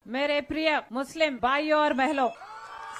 मेरे प्रिय मुस्लिम भाइयों और बहनों,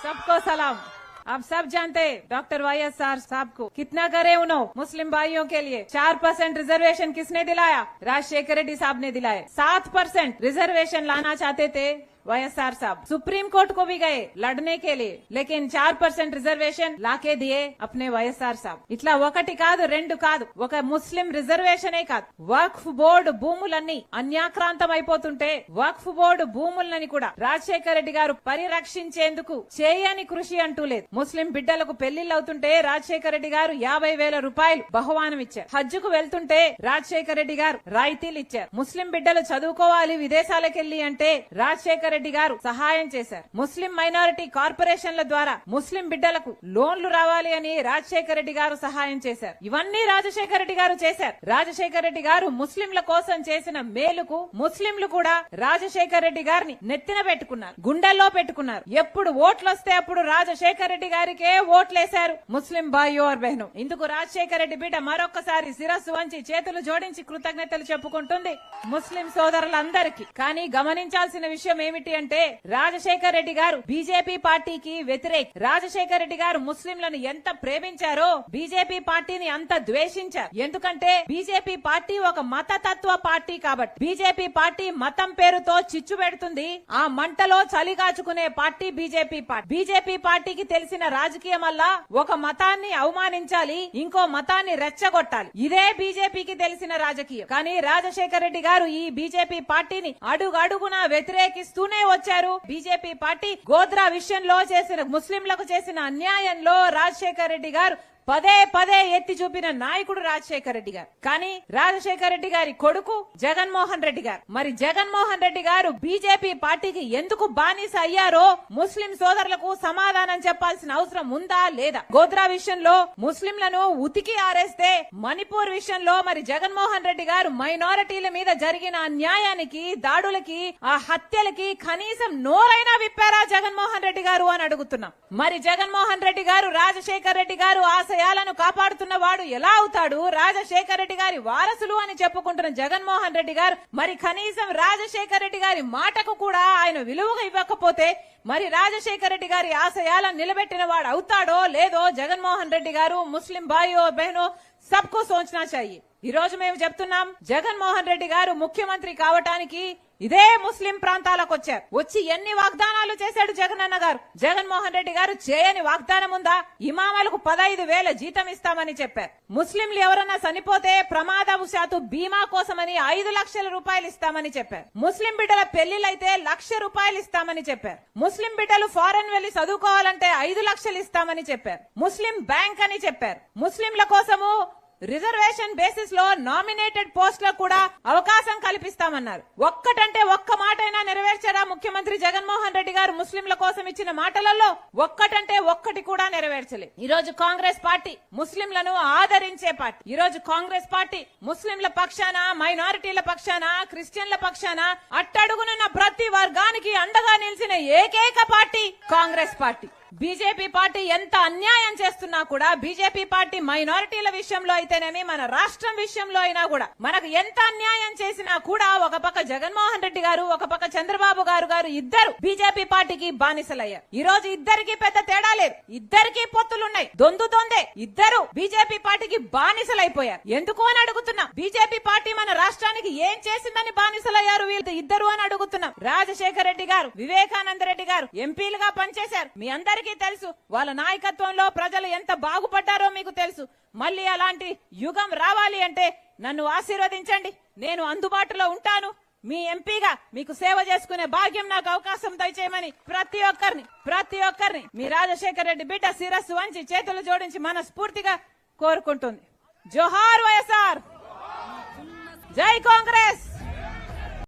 सबको सलाम। आप सब जानते हैं डॉक्टर वाईएसआर साहब को कितना करे उन्होंने मुस्लिम भाइयों के लिए। 4% रिजर्वेशन किसने दिलाया? राजशेखर रेड्डी साहब ने दिलाया। 7% रिजर्वेशन लाना चाहते थे వైఎస్ఆర్ साहब, सुप्रीम कोर्ट को भी गए लड़ने के लिए, लेकिन 4% రిజర్వేషన్ లాకే దియే అప్నే వైఎస్ఆర్ साहब। ఇట్లా ఒకటి కాదు రెండు కాదు, ఒక ముస్లిం రిజర్వేషనే కాదు, వక్ఫ్ బోర్డు భూములన్నీ అన్యాక్రాంతం అయిపోతుంటే వక్ఫ్ బోర్డు భూములని కూడా రాజశేఖర రెడ్డి గారు పరిరక్షించేందుకు చేయని కృషి అంటూ లేదు। ముస్లిం బిడ్డలకు పెళ్లిళ్ళు అవుతుంటే రాజశేఖర రెడ్డి గారు 50,000 రూపాయలు బహుమానం ఇచ్చారు। హజ్జుకు వెళ్తుంటే రాజశేఖర రెడ్డి గారు రాయితీలు ఇచ్చారు। ముస్లిం బిడ్డలు చదువుకోవాలి విదేశాలకెళ్లి అంటే రాజశేఖర రెడ్డి గారు సహాయం చేశారు। ముస్లిం మైనారిటీ కార్పొరేషన్ల ద్వారా ముస్లిం బిడ్డలకు లోన్లు రావాలి అని రాజశేఖర రెడ్డి గారు సహాయం చేశారు। ఇవన్నీ రాజశేఖర రెడ్డి గారు చేశారు। రాజశేఖర రెడ్డి గారు ముస్లింల కోసం చేసిన మేలుకు ముస్లింలు కూడా రాజశేఖర రెడ్డి గారిని నెత్తిన పెట్టుకున్నారు, గుండెల్లో పెట్టుకున్నారు। ఎప్పుడు ఓట్లు వస్తే అప్పుడు రాజశేఖర రెడ్డి గారికే ఓట్లేశారు ముస్లిం భాయ్యో और బహనో। ఇందుకు రాజశేఖర రెడ్డి బిడ్డ మరొకసారి శిరస్సు వంచి చేతులు జోడించి కృతజ్ఞతలు చెప్పుకుంటుంది ముస్లిం సోదరులందరికీ। కానీ గమనించాల్సిన విషయం ఏమిటి అంటే రాజశేఖర రెడ్డి గారు బీజేపీ పార్టీకి వ్యతిరేక। రాజశేఖర రెడ్డి గారు ముస్లింలను ఎంత ప్రేమించారో బీజేపీ పార్టీని అంత ద్వేషించారు। ఎందుకంటే బీజేపీ పార్టీ ఒక మతతత్వ పార్టీ కాబట్టి। బీజేపీ పార్టీ మతం పేరుతో చిచ్చు పెడుతుంది, ఆ మంటలో చలిగాచుకునే పార్టీ బీజేపీ పార్టీ। బీజేపీ పార్టీకి తెలిసిన రాజకీయం వల్ల ఒక మతాన్ని అవమానించాలి, ఇంకో మతాన్ని రెచ్చగొట్టాలి, ఇదే బీజేపీకి తెలిసిన రాజకీయం। కానీ రాజశేఖర రెడ్డి గారు ఈ బీజేపీ పార్టీని అడుగడుగునా వ్యతిరేకిస్తూనే వచ్చారు। బీజేపీ పార్టీ గోద్రా విషయంలో చేసిన ముస్లింలకు చేసిన అన్యాయంలో రాజశేఖర రెడ్డి గారు పదే పదే ఎత్తి చూపిన నాయకుడు రాజశేఖర రెడ్డి గారు। కానీ రాజశేఖర రెడ్డి గారి కొడుకు జగన్మోహన్ రెడ్డి గారు, మరి జగన్మోహన్ రెడ్డి గారు బీజేపీ పార్టీకి ఎందుకు బానిస అయ్యారో ముస్లిం సోదరులకు సమాధానం చెప్పాల్సిన అవసరం ఉందా లేదా? గోద్రా విషయంలో ముస్లింలను ఉతికి ఆరేస్తే మణిపూర్ విషయంలో మరి జగన్మోహన్ రెడ్డి గారు మైనారిటీల మీద జరిగిన అన్యాయానికి, దాడులకి, ఆ హత్యలకి కనీసం నోరైనా విప్పారా జగన్మోహన్ రెడ్డి గారు అని అడుగుతున్నాం। మరి జగన్మోహన్ రెడ్డి గారు రాజశేఖర రెడ్డి గారు ఆశయాలను కాపాడుతున్న వాడు ఎలా అవుతాడు? రాజశేఖర రెడ్డి గారి వారసులు అని చెప్పుకుంటున్న జగన్మోహన్ రెడ్డి గారు మరి కనీసం రాజశేఖర రెడ్డి గారి మాటకు కూడా ఆయన విలువగా ఇవ్వకపోతే మరి రాజశేఖర రెడ్డి గారి ఆశయాలను నిలబెట్టిన వాడు అవుతాడో లేదో జగన్మోహన్ రెడ్డి గారు ముస్లిం భాయో బహనో సబ్కు సోచనా చాహియే। ఈ రోజు మేము చెప్తున్నాం, జగన్మోహన్ రెడ్డి గారు ముఖ్యమంత్రి కావటానికి ఇదే ముస్లిం ప్రాంతాలకు వచ్చారు। వచ్చి ఎన్ని వాగ్దానాలు చేశాడు జగనన్న గారు? జగన్మోహన్ రెడ్డి గారు చేయని వాగ్దానం ఉందా? ఇమామలకు 15,000 జీతం ఇస్తామని చెప్పారు। ముస్లింలు ఎవరన్నా చనిపోతే ప్రమాదవశాత్తు బీమా కోసమని 5 లక్షల రూపాయలు ఇస్తామని చెప్పారు। ముస్లిం బిడ్డల పెళ్లిలైతే 1,00,000 రూపాయలు ఇస్తామని చెప్పారు। ముస్లిం బిడ్డలు ఫారెన్ వెళ్లి చదువుకోవాలంటే 5 లక్షలు ఇస్తామని చెప్పారు। ముస్లిం బ్యాంక్ అని చెప్పారు। ముస్లింల కోసము రిజర్వేషన్ బేసిస్ లో నామినేటెడ్ పోస్టులకు కూడా అవకాశం కల్పిస్తామన్నారు। ఒక్కటంటే ఒక్క మాటైనా నెరవేర్చారా ముఖ్యమంత్రి జగన్మోహన్ రెడ్డి గారు? ముస్లింల కోసం ఇచ్చిన మాటలలో ఒక్కటంటే ఒక్కటి కూడా నెరవేర్చలేదు। ఈ రోజు కాంగ్రెస్ పార్టీ ముస్లింలను ఆదరించే పార్టీ। ఈ రోజు కాంగ్రెస్ పార్టీ ముస్లింల పక్షాన, మైనారిటీల పక్షాన, క్రిస్టియన్ల పక్షాన అట్టడుగునున్న ప్రతి వర్గానికి అండగా నిలిచిన ఏకైక party Congress party. BJP party ఎంత అన్యాయం చేస్తున్నా కూడా, బీజేపీ పార్టీ మైనారిటీల విషయంలో అయితేనేమి, మన రాష్ట్రం విషయంలో అయినా కూడా మనకు ఎంత అన్యాయం చేసినా కూడా ఒక పక్క జగన్మోహన్ రెడ్డి గారు, ఒక పక్క చంద్రబాబు గారు ఇద్దరు బీజేపీ పార్టీకి బానిసలయ్యారు। ఈ రోజు ఇద్దరికి పెద్ద తేడా లేదు, ఇద్దరికి పొత్తులున్నాయి, దొందే ఇద్దరు బీజేపీ పార్టీకి బానిసలైపోయారు। ఎందుకు అని అడుగుతున్నాం। బీజేపీ పార్టీ మన రాష్ట్రానికి ఏం చేసిందని బానిసలయ్యారు వీళ్ళు ఇద్దరు అని అడుగుతున్నాం। రాజశేఖర రెడ్డి గారు, వివేకానంద రెడ్డి గారు ఎంపీలుగా పనిచేశారు, మీ అందరికీ తెలుసు। వాళ్ళ నాయకత్వంలో ప్రజలు ఎంత బాగుపడ్డారో మీకు తెలుసు। మళ్ళీ అలాంటి యుగం రావాలి అంటే నన్ను ఆశీర్వదించండి, నేను అందుబాటులో ఉంటాను, మీ ఎంపీగా మీకు సేవ చేసుకునే భాగ్యం నాకు అవకాశం దయచేయమని ప్రతి ఒక్కరిని మీ రాజశేఖర రెడ్డి బిడ్డ శిరస్సు వంచి చేతులు జోడించి మనస్ఫూర్తిగా కోరుకుంటుంది। జోహార్ వైఎస్ఆర్, జై కాంగ్రెస్।